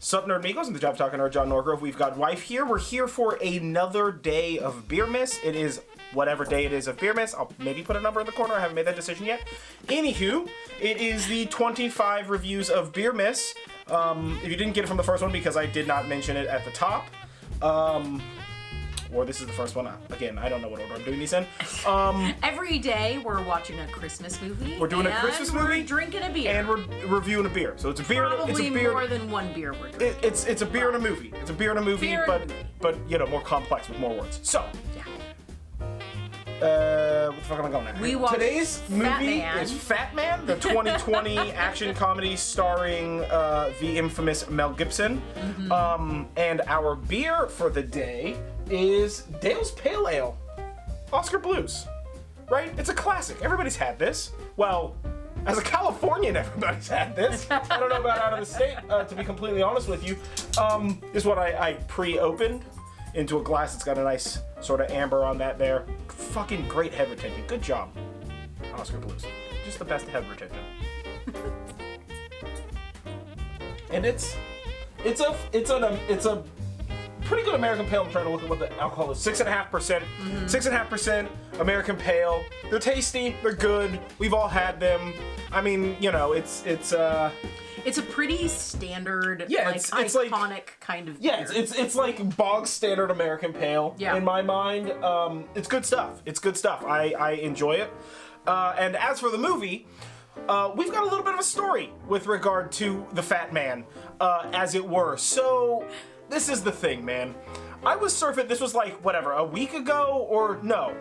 Sup Nerdmigos and the Jive Talking Nerd John Norgrove. We've got Wife here. We're here for another day of Beermas. It is whatever day it is of Beermas. I'll maybe put a number in the corner. I haven't made that decision yet. Anywho, it is the 25 Reviews of Beermas. If you didn't get it from the first one because I did not mention it at the top, or this is the first one. Again, I don't know what order I'm doing these in. Every day we're watching a Christmas movie. We're doing a Christmas movie. We're drinking a beer. And we're reviewing a beer. So it's a beer. Probably it's a beer, more than one beer we're drinking. It's a beer and a movie. It's a beer and a movie, but you know, more complex with more words. So. Yeah. What the fuck am I going at? We watched Today's movie Fatman. is Fatman, the 2020 action comedy starring the infamous Mel Gibson. Mm-hmm. And our beer for the day is Dale's Pale Ale, Oskar Blues. Right? It's a classic. Everybody's had this. Well, as a Californian, everybody's had this. I don't know about out of the state, to be completely honest with you. This is what I pre-opened into a glass. It's got a nice sort of amber on that there. Fucking great head retention. Good job, Oskar Blues. Just the best head retention. And it's a pretty good American Pale. I'm trying to look at what the alcohol is. 6.5%. 6.5% American Pale. They're tasty. They're good. We've all had them. I mean, you know, it's a pretty standard, it's iconic like, kind of beer. Yeah, it's like bog standard American Pale in my mind. It's good stuff. It's good stuff. I enjoy it. And as for the movie, we've got a little bit of a story with regard to the Fat Man, as it were. So this is the thing, man. I was surfing, this was like, whatever, a week ago, or no,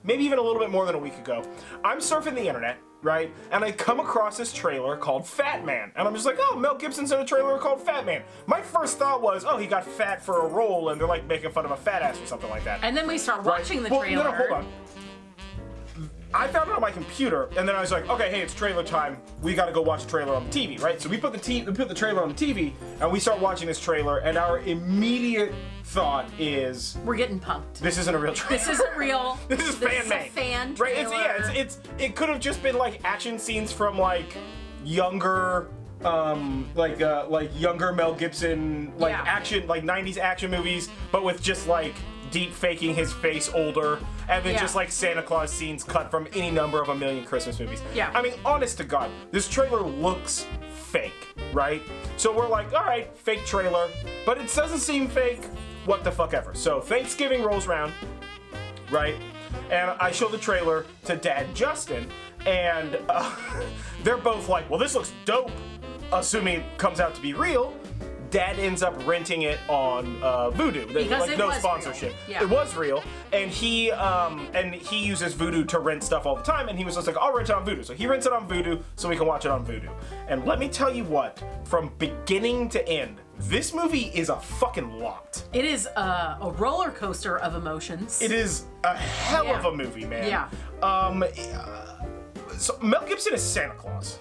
maybe even a little bit more than a week ago. I'm surfing the internet, right? And I come across this trailer called Fatman. And I'm just like, oh, Mel Gibson's in a trailer called Fatman. My first thought was, oh, he got fat for a role and they're like making fun of a fat ass or something like that. And then we start watching the trailer. No, hold on. I found it on my computer, and then I was like, okay, hey, it's trailer time. We gotta go watch the trailer on the TV, right? So we put the trailer on the TV, and we start watching this trailer, and our immediate thought is, we're getting punked. This isn't a real trailer. This isn't real. This is fan made. This is a fan trailer. Right? It could have just been like action scenes from like younger, younger Mel Gibson, action, like 90s action movies, but with just like deep faking his face older, and then just like Santa Claus scenes cut from any number of a million Christmas movies. Yeah. I mean, honest to God, this trailer looks fake, right? So we're like, all right, fake trailer, but it doesn't seem fake. What the fuck ever. So Thanksgiving rolls around, right? And I show the trailer to Dad Justin, and they're both like, well, this looks dope, assuming it comes out to be real. Dad ends up renting it on Vudu. Because like no sponsorship. Yeah. It was real, and he uses Vudu to rent stuff all the time. And he was just like, I'll rent it on Vudu. So he rents it on Vudu so we can watch it on Vudu. And let me tell you what, from beginning to end, this movie is a fucking lot. It is a roller coaster of emotions. It is a hell of a movie, man. Yeah. So Mel Gibson is Santa Claus.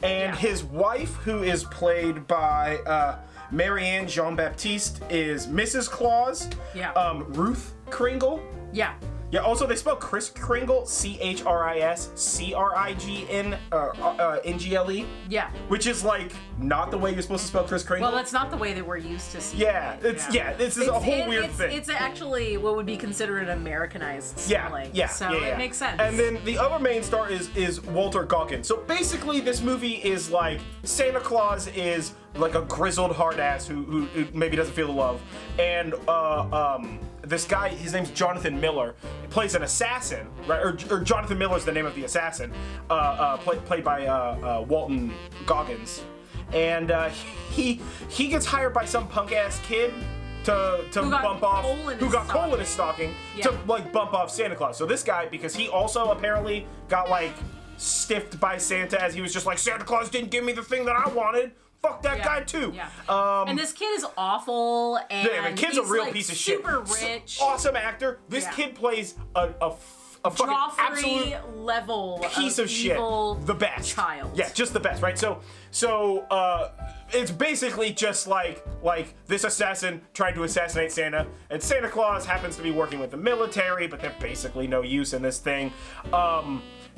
And his wife, who is played by Marianne Jean-Baptiste, is Mrs. Claus. Yeah. Ruth Kringle. Yeah. Yeah, also they spell Kris Kringle, ChrisCringle. Yeah. Which is like not the way you're supposed to spell Kris Kringle. Well, that's not the way that we're used to seeing this is a whole weird thing. It's actually what would be considered an Americanized spelling. It makes sense. And then the other main star is Walter Goggins. So basically this movie is like Santa Claus is like a grizzled hard ass who maybe doesn't feel the love. And this guy, his name's Jonathan Miller, plays an assassin, right? Or Jonathan Miller's the name of the assassin, played by Walton Goggins, and he gets hired by some punk ass kid to bump off who got coal in his stocking to like bump off Santa Claus. So this guy, because he also apparently got like stiffed by Santa as he was just like, Santa Claus didn't give me the thing that I wanted. Fuck that guy too. Yeah. And this kid is awful, and the kid's a real piece of shit. Super rich. Awesome actor. This kid plays a fucking absolute level piece of shit. The best. Child. Yeah, just the best, right? So it's basically just like this assassin trying to assassinate Santa, and Santa Claus happens to be working with the military, but they're basically no use in this thing.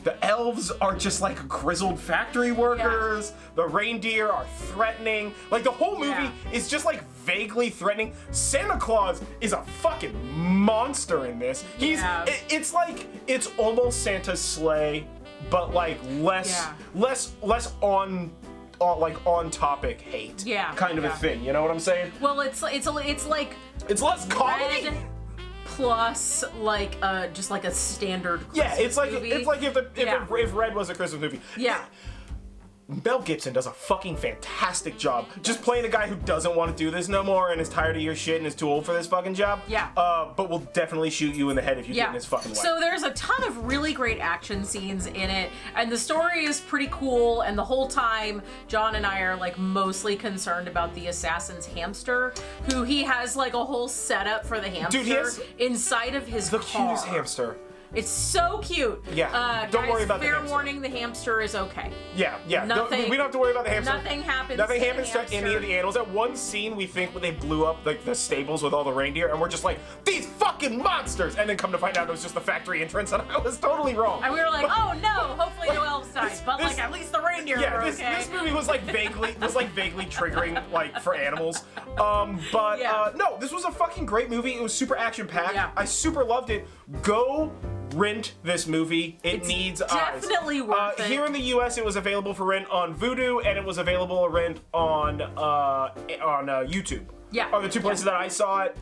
The elves are just like grizzled factory workers. Yeah. The reindeer are threatening. Like the whole movie is just like vaguely threatening. Santa Claus is a fucking monster in this. It's like it's almost Santa's sleigh, but like less on topic hate. Yeah. Kind of a thing. You know what I'm saying? Well, it's like it's less comedy. Plus, like, just like a standard Christmas movie. It's like if Red was a Christmas movie. Yeah. Mel Gibson does a fucking fantastic job just playing a guy who doesn't want to do this no more and is tired of your shit and is too old for this fucking job. Yeah. But will definitely shoot you in the head if you get in his fucking way. So there's a ton of really great action scenes in it, and the story is pretty cool, and the whole time John and I are like mostly concerned about the assassin's hamster, who he has like a whole setup for the hamster. Dude, he has inside of his the car. Cutest hamster. It's so cute. Yeah. Don't worry about the hamster. Fair warning, the hamster is okay. Yeah. We don't have to worry about the hamster. Nothing happens. Nothing happens to any of the animals. At one scene, we think when they blew up like the stables with all the reindeer, and we're just like, these fucking monsters! And then come to find out it was just the factory entrance, and I was totally wrong. And we were like, oh no, hopefully no elves died, but like at least the reindeer were okay. This movie was like vaguely triggering like for animals. No, this was a fucking great movie. It was super action packed. Yeah. I super loved it. Go rent this movie. It's needs eyes. Definitely worth it. Here in the U.S., it was available for rent on Vudu, and it was available to rent on YouTube. Yeah. Are the two places that I saw it.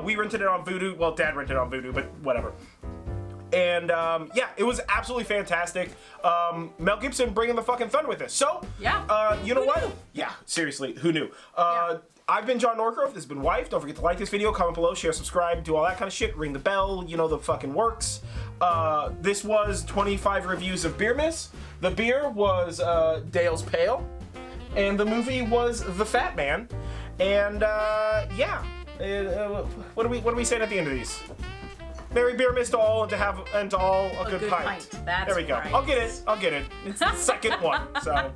We rented it on Vudu. Well, Dad rented it on Vudu, but whatever. And it was absolutely fantastic. Mel Gibson bringing the fucking fun with us. So, you know what? Yeah, seriously, who knew? I've been John Norcroft. This has been Wife. Don't forget to like this video, comment below, share, subscribe, do all that kind of shit. Ring the bell. You know the fucking works. This was 25 reviews of Beermas. The beer was Dale's Pale. And the movie was The Fatman. And what are we saying at the end of these? Merry Beermas to all, and to all a good pint. That's there we go. Right. I'll get it. It's the second one. So.